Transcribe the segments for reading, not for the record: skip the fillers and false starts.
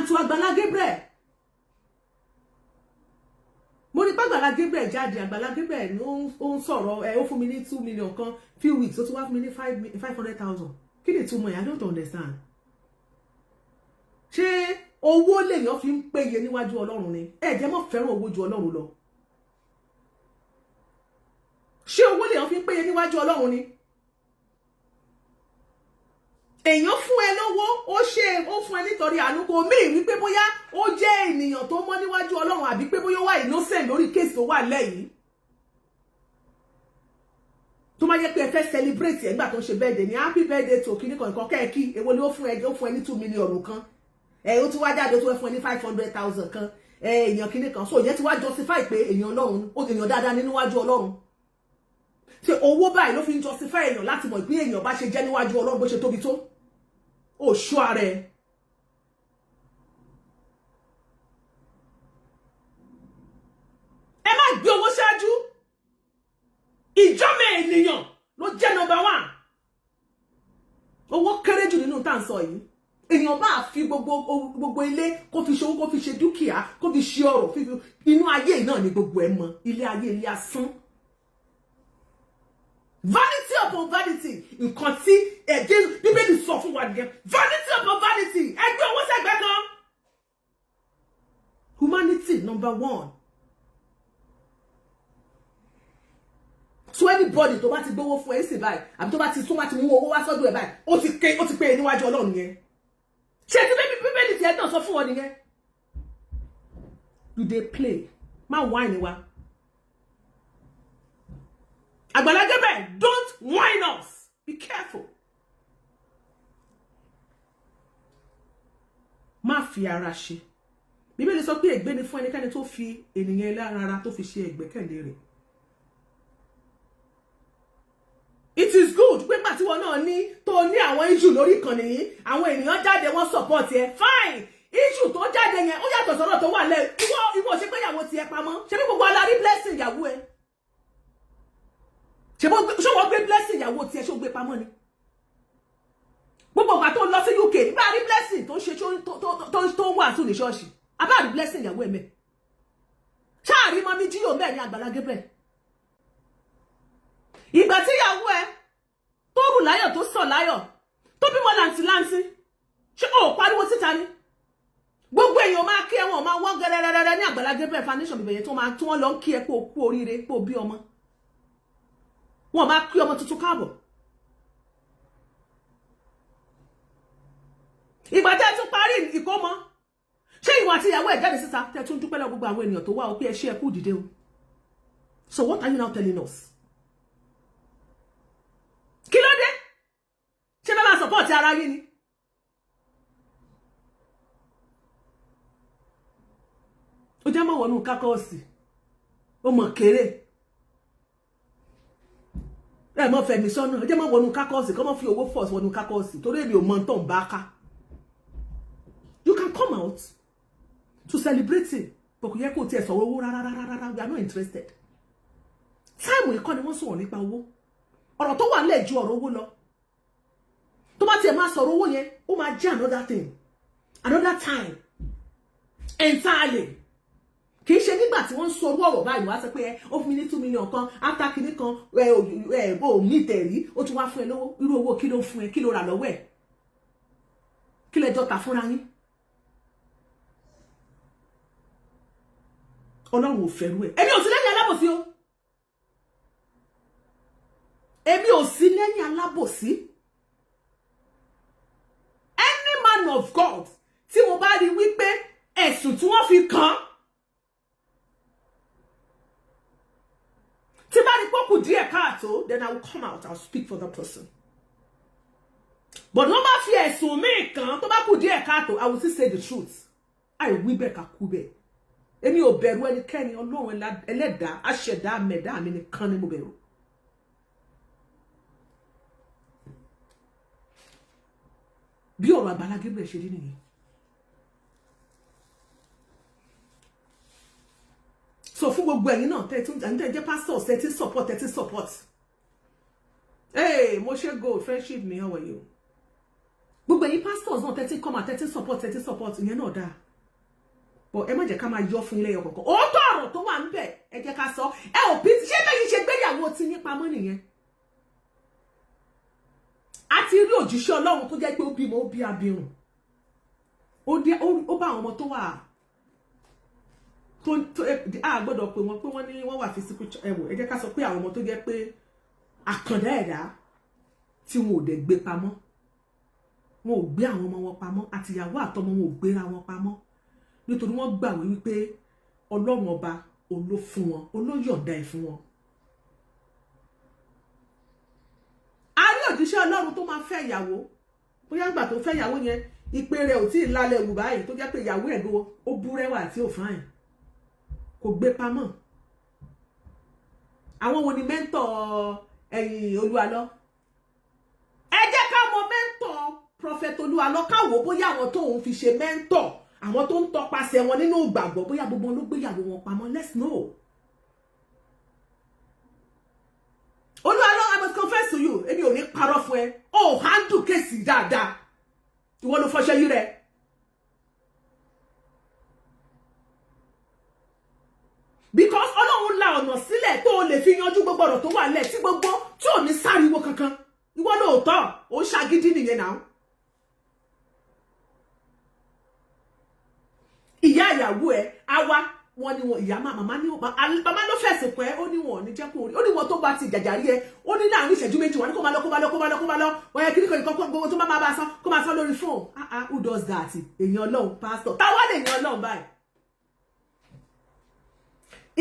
and to Agbala Gabriel. Mo ní Agbala Gabriel jáde, Agbala Gabriel ó ń sọ̀rọ̀ ó fún mi ní 2 million kan few weeks ó tún wá fún mi ní 500,000. Kí ni túmọ̀ I don't understand. Ṣé owó lèyàn fi ń péye níwájú Ọlọ́run ni? Ẹ jẹ́ mọ́ fẹ́ràn owó ju Ọlọ́run lọ. Ṣé owó lèyàn fi ń péye níwájú Ọlọ́run ni? Èyàn fún ẹ lówó, ó fún ẹ nítorí àánú kò mí wí pé bóyá ó jẹ́ ènìyàn tó mọ́ níwájú Ọlọ́run àbí pé bóyá ó wà innocent lórí case tó wà lẹ́yìn. Tó máa jẹ́ pé ẹ fẹ́ celebrate ẹ nígbà tó ń ṣe birthday ní happy birthday to kíní kan kẹ́ẹ̀kí èwo ni ó fún ẹ ní 2 million kan. Ó tún wá jáde ó tún fún ẹ ní 500,000 kan. Èèyàn kíní kan. So ìyẹn ti wá justify pé èèyàn Ọlọ́run, ó èèyàn dáadáa ní níwájú Ọlọ́run. Ṣé owó báyìí ló fi ń justify èèyàn láti mọ̀ pé èèyàn bá ṣe jẹ́ níwájú Ọlọ́run bó ṣe tóbi tó? Ó ṣọ́ ara ẹ. Ẹ má gbé owó ṣáájú. Ìjọ́mọ ènìyàn ló jẹ́ number 1. Owó kéré jù nínú tá ń sọ yìí. Èèyàn bá fi gbogbo ilé kó fi ṣòwò, kó fi ṣe dúkìá, kó fi ṣe ọrọ̀, inú ayé náà ni gbogbo ẹ mọ̀. Ilé ayé ilé asán. Vanity upon vanity. Nǹkan tí ẹ̀jẹ̀ Bíbélì sọ fún wa nìyẹn. Vanity upon vanity. Ẹgbẹ́ owó sẹ́gbẹ́ kan. Humanity number 1. So anybody tó bá ti gbówó fún ẹ sí báyìí, àbí tó bá ti mú owó wá sọ́dọ̀ ẹ báyìí, ó ti pé níwájú Ọlọ́run yẹn. Ṣé tí Bíbélì tí ẹ náà sọ fún wọn nìyẹn? You dey play. Má whine wa. Agbala Gabriel, don't whine us. Be careful. Má fi ara ṣe. Bíbélì sọ pé ègbé ni fún ẹnikẹ́ni tó fi ènìyàn ẹlẹ́ran tó fi ṣe ẹgbẹ́kẹ̀lé rẹ̀. It is good pé gbà tí wọ́n náà ní tó ní àwọn issue lórí ìkànnì yìí, àwọn ènìyàn jáde wọ́n support ẹ. Fine. Issue tó jáde yẹn ó yàtọ̀ sọ́rọ̀ tó wà lẹ́. Ìwọ ṣe pé ìyàwó ti ẹ pamọ́. Ṣé bí gbogbo alárí blessing ìyàwó ẹ? Ṣé wọ́n gbé blessing ìyàwó tí ẹ ṣó gbé pamọ́ ni? Gbogbo ìgbà tó lọ sí UK, bá rí blessing tó ṣe tó wà sùn ní ṣọ́ọ̀ṣì. A bá rí blessing ìyàwó ẹ̀ mẹ́. Ṣáà rí mọ́mí jíyò mẹ́ ní Agbala Gabriel. Ìgbà tí ìyàwó ẹ tó rù láyọ̀ tó sọ̀ láyọ̀ tó bímọ làǹtìláǹtì. Ṣé ó pariwo síta ni? Gbogbo èèyàn máa kí ẹ̀wọ̀n máa wọ́n gẹ́rẹ́rẹ́rẹ́ ní Agbala Gabriel foundation bìbẹ̀yẹ tó wọ́n lọ ń kí ẹ pé ó kú oríire pé ó bí ọmọ. Wọ́n máa kí ọmọ tuntun káàbọ̀. Ìgbà tẹ́ tún parí ìkómọ. Ṣé ìwọ àti ìyàwó ẹ̀ jáde síta tẹ́ tún dúpẹ́ lọ gbogbo àwọn ènìyàn tó wá ó pé ẹ ṣé ẹ kú dìde o. So what are you now telling us? Kí ló dé? Ṣé bá máa support ara yín ni? Ó jẹ́ mọ́ wọnú kákọ́ọ̀sì. Ó mọ̀ kéré. Ẹ mọ́ fẹ̀mí sọ́nà. Ó jẹ́ mọ́ wọnú kákọ́ọ̀sì. Kọ́ mọ́ fi owó force wọnú kákọ́ọ̀sì. Torí èmi ò mọ̀ tán bá ká. You can come out to celebrate it. But kò yẹ kó tiẹ̀ sọ̀rọ̀ owó rárá. We are not interested. Time ìkọ́ ni wọ́n sọ̀rọ̀ nípa owó. Ọ̀rọ̀ tó wà nílẹ̀ ju ọ̀rọ̀ owó lọ. Tó bá tiẹ̀ máa sọ̀rọ̀ owó yẹn, ó máa jẹ́ another thing. Another time. Entirely. Kì í ṣe nígbà tí wọ́n ń sọ ọ̀rọ̀ báyìí wá sọ pé ó fún mi ní 2 million kan, after kìíní kan, ó ní ìtẹ̀rí, ó tún wá fún ẹ lówó. Irú owó kí ló fún ẹ, kí ló rà lọ́wọ́ ẹ̀? Kí lẹ jọ tà fúnra yín? Ọlọ́run ò fẹ́rú ẹ̀. Èmi ò sí lẹ́yìn alábòsí o. Èmi ò sí lẹ́yìn alábòsí. Any man of God tí mo bá rí wípé ẹ̀sùn tí wọ́n fi kàn tí bá rí pọ́kù díẹ̀ káàtó, then I will come out, I'll speak for that person. But wọ́n bá fi ẹ̀sùn mi kàn tó bá kù díẹ̀ káàtó, I will still say the truth. Àìwí bẹ́ẹ̀ ká kú bẹ́ẹ̀. Èmi ò bẹ̀rù ẹnikẹ́ni, Ọlọ́run ẹlẹ́dàá, aṣẹ̀dá mẹ̀dá mi nìkan ni mo bẹ̀rù. Bí ọ̀rọ̀ Agbala Gabriel ṣe rí nìyẹn. So fún gbogbo ẹ̀yin náà tẹ́ jẹ́ pastors tẹ́ support. Hey, Moshe Gold, friendship me, how are you? gbogbo ẹ̀yin pastors náà tẹ́tí come and tẹ́tí support ìyẹn náà dáa. But ẹ má jẹ́ ká máa yọ fún ilé ọkọ̀ọ̀kan. Ó tọ̀rọ̀ tó wà ńbẹ̀ ẹ jẹ́ ká sọ. Ẹ ò bí ṣé bẹ́yìn ṣe gbéyàwó ti yín pamọ́ nìyẹn. A ti rí òjíṣẹ́ Ọlọ́run tó jẹ́ pé ó bímọ ó bí abirùn. Ó bá àwọn ọmọ tó wà a gbọ́dọ̀ pé wọ́n ní wọ́n wà physical ẹ̀wọ̀ ẹ jẹ́ ká sọ pé àwọn ọmọ tó jẹ́ pé àkàndá ẹ̀dá tí wọn ò dẹ̀ gbé pamọ́. Wọn ò gbé àwọn ọmọ wọn pamọ́ àtìyàwó àtọmọ wọn ò gbéra wọn pamọ́. Nítorí wọ́n gbàwé wípé Ọlọ́run ọba ló fún wọn, ló yọ̀ǹda ẹ̀ fún wọn. A rí òjíṣẹ́ Ọlọ́run tó máa fẹ́ ìyàwó bóyá nígbà tó fẹ́ ìyàwó yẹn ìpè rẹ̀ ò tí ì lálẹ́ wù báyìí tó jẹ́ pé ìyàwó ẹ̀ go ó búrẹ́wà tí ò fáìn kò gbé pamọ́. Àwọn wo ni mẹ́ńtọ̀ Olúwalọ? Ẹ jẹ́ ká mọ mẹ́ńtọ̀ Prophet Olúwalọ ká wò bóyá àwọn tóun fi ṣe mẹ́ńtọ̀ àwọn tó ń tọpasẹ̀ wọn nínú ìgbàgbọ́ bóyá gbogbo wọn ló gbéyàwó wọn pamọ́. Let's know. Olúwalọ, I must confess to you, èmi ò ní parọ́ fún ẹ. Ó handle case dáadáa. Ìwọ ló fọṣẹ yí rẹ̀. Because Ọlọ́run la ọ̀nà sílẹ̀ tó lè fi yanjú gbogbo ọ̀rọ̀ tó wà lẹ̀ tí gbogbo tí ò ní sáriwo kankan. Ìwọ lóòótọ́ ó ṣàgídí nìyẹn náà. Ìyá ìyàwó ẹ̀ àwa wọn ni wọn ìyá màmá ló fẹ̀sùn pé ó ní wọn ò ní jẹ́ kó rí ó ní wọn tó bá ti jàjàrí ẹ ó ní láàrin ìṣẹ́jú méjì wọn ní kó máa lọ wọ́n yẹ kí ní kò ìkọ́kọ́ gbogbo tó máa bá sán kó máa sán lórí fóònù. Who does that? Èèyàn Ọlọ́run pásítọ̀ táwa lè yan Ọlọ́run báyìí.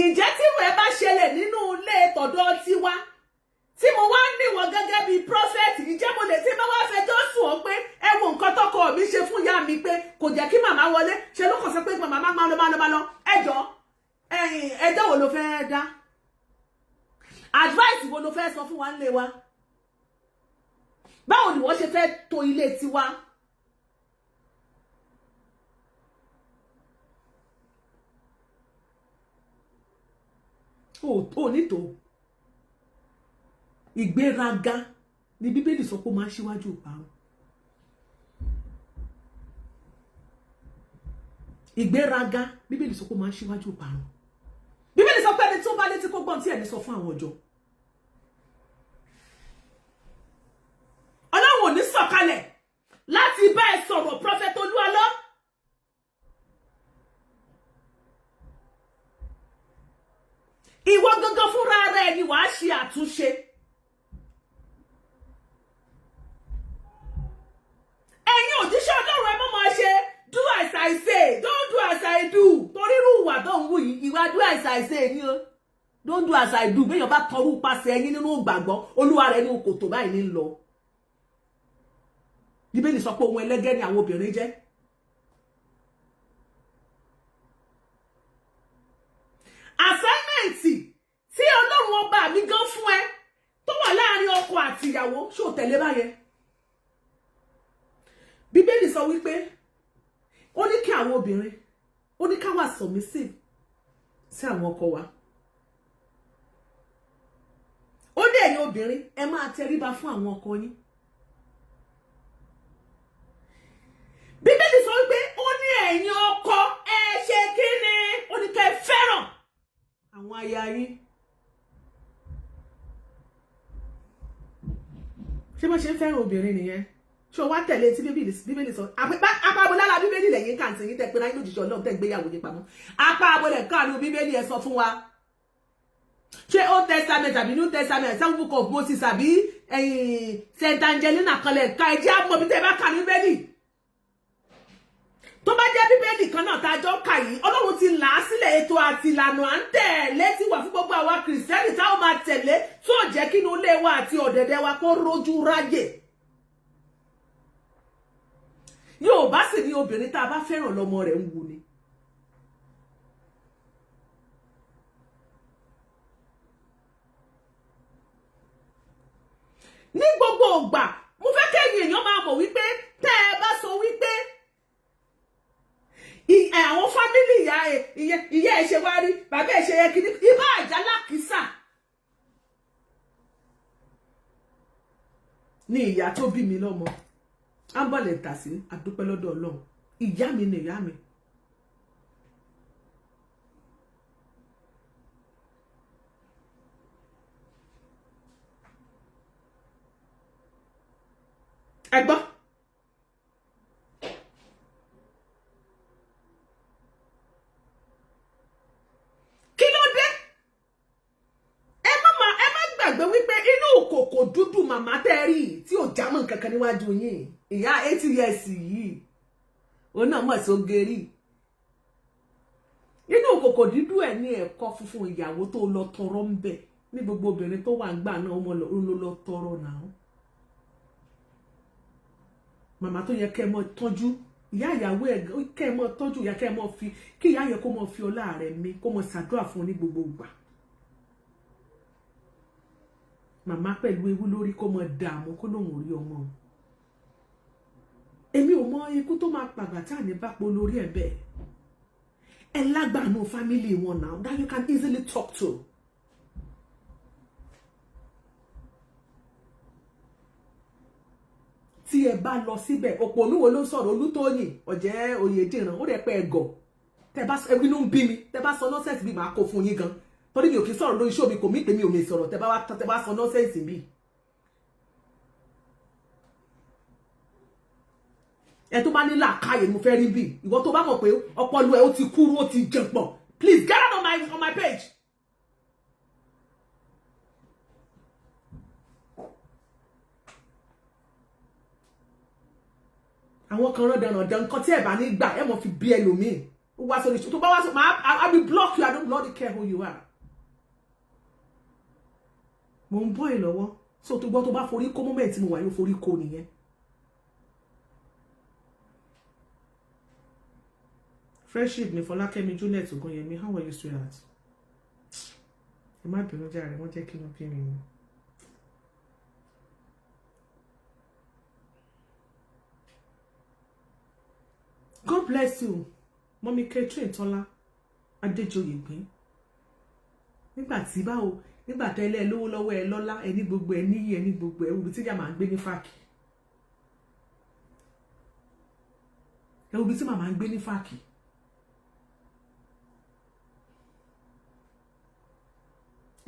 Ǹjẹ́ tí ìwé bá ṣẹlẹ̀ nínú ilé tọ̀dọ̀ tiwa tí mo wá níwọ̀n gẹ́gẹ́ bí prophet ǹjẹ́ mo lè tí bá wá fẹjọ́ sùn ọ́ pé ẹ wo nǹkan tọkọ mi ṣe fún ìyá mi pé kò jẹ́ kí màmá wọlé ṣe ló kàn sọ pé màmá máa lọ ẹjọ́ ẹjọ́ wo ló fẹ́ dá advice wo ló fẹ́ sọ fún wa nílé wa báwo ni wọ́n ṣe fẹ́ tò ilé tiwa. Ó ní tó ìgbéraga ni Bíbélì sọ pé ó máa ń ṣíwájú ìparun. Ìgbéraga Bíbélì sọ pé ó máa ń ṣíwájú ìparun. Bíbélì sọ pé ẹni tó bá létí kó gbọ́n tí ẹni sọ fún àwọn ọjọ́. Ọlọ́run ò ní sọ̀kalẹ̀ láti bá ẹ sọ̀rọ̀ Prophet Olúwalọ. Ìwọ gangan fúnra rẹ̀ ni wàá ṣe àtúnṣe. Ẹ̀yin òjíṣẹ́ Ọlọ́run ẹ má máa ṣe do as I say, don't do as I do. Torí irú ìwà tó ń wù yìí, ìwà do as I say ni o. Don't do as I do. Béèyàn bá tọrú pasẹ̀ ẹ̀yin nínú ìgbàgbọ́, Olúwa rẹ̀ ní kòtò báyìí ní lọ. Bíbélì sọ pé ohun ẹlẹ́gẹ́ ni àwọn obìnrin jẹ́. Assignment tí Ọlọ́run ọba mi gan fún ẹ tó wà láàrin ọkọ àti ìyàwó ṣó tẹ̀lé báyẹn. Bíbélì sọ wípé ó ní kí àwọn obìnrin ó ní ká wà submissive sí àwọn ọkọ wa. Ó dé ẹ̀yin obìnrin ẹ máa tẹríba fún àwọn ọkọ yín. Bíbélì sọ wípé ó ní ẹ̀yin ọkọ ẹ ṣe kíni ó ní kẹ́ fẹ́ràn àwọn aya yín. Ṣé bó ṣe ń fẹ́ràn obìnrin nìyẹn? Ṣé o wá tẹ̀lé tí Bíbélì sọ? Apá lára Bíbélì lẹ́yìn kàǹtì yín tẹ́ pé láyé lójijì Ọlọ́run tẹ́ gbéyàwó yín pamọ́. Apá abọ́lẹ̀ káàánú Bíbélì ẹ sọ fún wa. Ṣé Old Testament àbí New Testament, some book of Moses àbí Saint Angelina kan lẹ̀ ká ẹjẹ́ àmọ́ bí tẹ́ bá kà ní Bíbélì. Tó bá jẹ́ Bíbélì kan náà tá a jọ kà yìí, Ọlọ́run ti là á sílẹ̀ ètò àti ìlànà à ń tẹ̀lé tí wà fún gbogbo àwa Kìrìsìtẹ́nì táwọn máa tẹ̀lé tó jẹ́ kí inú ilé wa àti ọ̀dẹ̀dẹ̀ wa kó rojú ráyè. Yorùbá sì ní obìnrin tá a bá fẹ́ràn lọ́mọ rẹ̀ ń wù ni. Ní gbogbo ìgbà mo fẹ́ kẹ́yìn èèyàn máa mọ̀ wípé tẹ́ ẹ bá sọ wípé àwọn fámílì ìyá ẹ̀ ṣe wá rí bàbá ẹ̀ ṣe yẹ kí ní ibà àjálá kìsà ní ìyá tó bí mi lọ́mọ. Ambale tasi adúpẹ́ lọ́dọ̀ Ọlọ́run. Ìyá mi ni ìyá mi. Ẹgbọ́. Kí ló dé? Ẹ má gbàgbé wípé inú kòkò dúdú màmá tẹ́rí tí ò jámọ́ kankan níwájú yín. Ìyá 80 years yìí. Ó náà mọ̀ sí ogeri. Inú kòkò dúdú ẹ̀ ní ẹ̀kọ́ funfun ìyàwó tó lọ tọrọ ń bẹ̀. Ní gbogbo obìnrin tó wà ńgbà náà ọmọ lọ tọrọ náà. Màmá tó yẹ kẹ́ mọ́ tọ́jú ìyá ìyàwó ẹ̀ kẹ́ mọ́ tọ́jú ìyá kẹ́ mọ́ fi kí ìyá yẹ kó mọ́ fi ọlá rẹ̀ mi kó mọ́ ṣàdúrà fún ní gbogbo ìgbà. Màmá pẹ̀lú ewu lórí kó mọ́ dààmú kó lóun ò rí ọmọ. Èmi ò mọ ikú tó máa pàgbà tá ní bá po lórí ẹ̀ bẹ́ẹ̀. Ẹ lágbàánú family wọn now that you can easily talk to. Tí ẹ bá lọ síbẹ̀ òpònúwo ló sọ̀rọ̀ Olútóyìn ọ̀jẹ́ Oyèdìran ó rẹ̀ pé ẹ̀gọ̀ tẹ́ bá ẹbí ló ń bí mi tẹ́ bá sọ nọ́sẹ̀sì bí màá kó fún yín gan torí mi ò kí sọ̀rọ̀ lórí iṣẹ́ mi kò mí pé mi ò lè sọ̀rọ̀ tẹ́ bá sọ nọ́sẹ̀sì bí. Ẹ tó bá ní làákàyè mo fẹ́ rí bí ìwọ tó bá mọ̀ pé ọpọlọ ẹ ó ti kúrú ó ti jẹ̀pọ̀ please get out on my page. Àwọn kan rán dandan nǹkan tí ẹ bá ní gbà ẹ mọ̀ fi bí ẹlòmíì ó wá sórí tó bá wá sọ I will block you. I don't bloody care who you are. Mo ń bọ́ ẹ lọ́wọ́ so tó gbọ́ tó bá forí kó moment mo wà yóò forí kó nìyẹn. Friendship ni Fọlákẹ́mi Juliet Ogunyemi, how are you sweetheart? Ẹ má bínú jàre wọ́n jẹ́ kí n bí mi. God bless you, Mommy Catherine Tola Adéjoyè gbé. Nígbà tí báwo nígbà tẹ́lẹ̀ lówó lọ́wọ́ ẹ lọ́lá ẹni gbogbo ẹ níyì ẹni gbogbo ẹ ubi tí ìyá máa ń gbé ní fáàkì. Ẹ ubi tí màmá ń gbé ní fáàkì.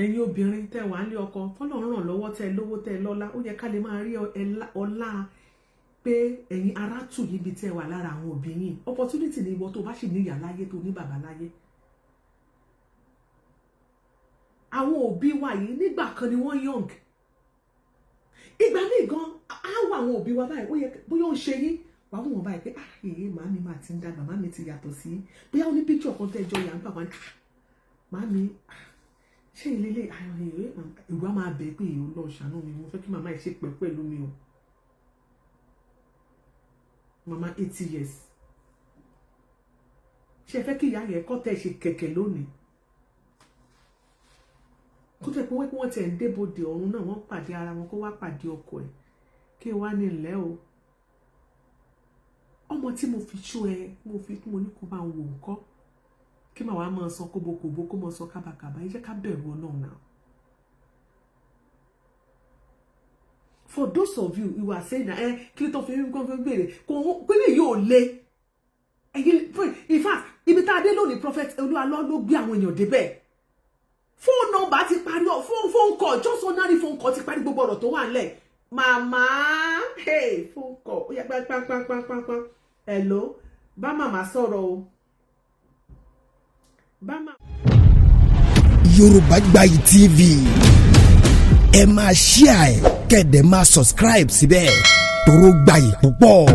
Ẹ̀yin obìnrin tẹ́ wà nílé ọkọ fọ́lọ́run ràn lọ́wọ́ tẹ́ lówó tẹ́ lọ́lá ó yẹ ká lè máa rí ọlá pé ẹ̀yin ará tù yín bí tẹ́ wà lára àwọn òbí yín. Opportunity ni ìwọ tó bá sì ní ìyá láyé tó ní bàbá láyé. Àwọn òbí wa yìí nígbà kan ni wọ́n young. Ìgbà míì gan á wà àwọn òbí wa báyìí ó yẹ bóyá ó ń ṣe yín wà wọ́n báyìí pé màámi máa ti ń dàgbà màámi ti yàtọ̀ sí bóyá ó ní picture kan tẹ́ jọ yà ń bàbá màámi ṣé ilé ìwà máa bẹ̀ pé èèyàn lọ ṣàánú mi mo fẹ́ kí màmá yìí ṣe pẹ̀ pẹ̀lú mi o. Màmá 80 years ṣe fẹ́ kí ìyá yẹn kọ́ tẹ́ ṣe kẹ̀kẹ́ lónìí kó tẹ́ pé wọ́n ti ẹ̀ ń débòde ọ̀run náà wọ́n pàdé ara wọn kó wá pàdé ọkọ ẹ̀ kí wá ní ilẹ̀ o ọmọ tí mo fi ṣó ẹ mo ní kó máa wò ńkọ́ kí màá wá máa sọ kóbókóbó kó máa sọ kábàkàbà ẹ jẹ́ ká bẹ̀rù Ọlọ́run náà. For those of you who are saying that kí ló tó fi ń gbọ́n béèrè kò pélé yóò le in fact ibi tá a dé lónìí prophet Olúwalọ́ ló gbé àwọn èèyàn débẹ̀ phone number ti parí phone call just ordinary phone call ti parí gbogbo ọ̀rọ̀ tó wà nílẹ̀ màmá phone call ó yẹ pàápàá hello bá màmá sọ̀rọ̀ o bá màmá. Yorùbá Gbayì TV ẹ máa share ẹ kẹ́dẹ̀ máa subscribe síbẹ̀ toró gbayì púpọ̀.